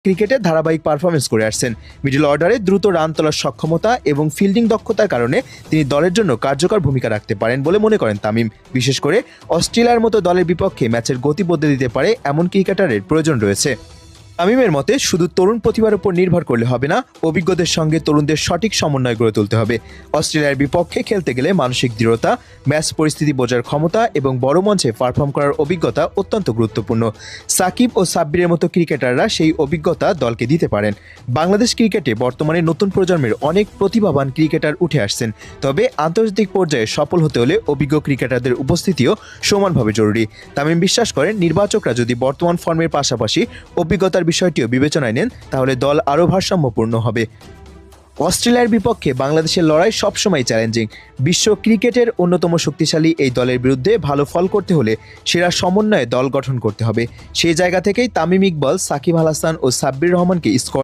ক্রিকেটে ধারাবাহিক পারফরমেন্স করে আসছেন। মিডল অর্ডারে দ্রুত রান তোলার সক্ষমতা এবং ফিল্ডিং দক্ষতার কারণে তিনি দলের জন্য কার্যকর ভূমিকা রাখতে পারেন বলে মনে করেন তামিম। বিশেষ করে অস্ট্রেলিয়ার মতো দলের বিপক্ষে ম্যাচের গতি বদলে দিতে পারে এমন ক্রিকেটারের প্রয়োজন রয়েছে। তামিমের মতে শুধু তরুণ প্রতিভার উপর নির্ভর করলে হবে না, অভিজ্ঞদের সঙ্গে তরুণদের সঠিক সমন্বয় গড়ে তুলতে হবে। অস্ট্রেলিয়ার বিপক্ষে খেলতে গেলে মানসিক দৃঢ়তা, ম্যাচ পরিস্থিতি বোঝার ক্ষমতা এবং বড় মঞ্চে পারফর্ম করার অভিজ্ঞতা অত্যন্ত গুরুত্বপূর্ণ। সাকিব ও সাব্বিরের মতো ক্রিকেটাররা সেই অভিজ্ঞতা দলকে দিতে পারেন। বাংলাদেশ ক্রিকেটে বর্তমানে নতুন প্রজন্মের অনেক প্রতিভাবান ক্রিকেটার উঠে আসছেন, তবে আন্তর্জাতিক পর্যায়ে সফল হতে হলে অভিজ্ঞ ক্রিকেটারদের উপস্থিতিও সমানভাবে জরুরি। তামিম বিশ্বাস করেন, নির্বাচকরা যদি বর্তমান ফর্মের পাশাপাশি অভিজ্ঞতার বিষয়টিও বিবেচনায় নেন তাহলে দল আরও ভারসাম্যপূর্ণ হবে। অস্ট্রেলিয়ার বিপক্ষে বাংলাদেশের লড়াই সবসময় চ্যালেঞ্জিং। বিশ্ব ক্রিকেটের অন্যতম শক্তিশালী এই দলের বিরুদ্ধে ভালো ফল করতে হলে সেরা সমন্বয়ে দল গঠন করতে হবে। সেই জায়গা থেকেই তামিম ইকবাল, সাকিব আল হাসান ও সাব্বির রহমানকে স্কোয়াড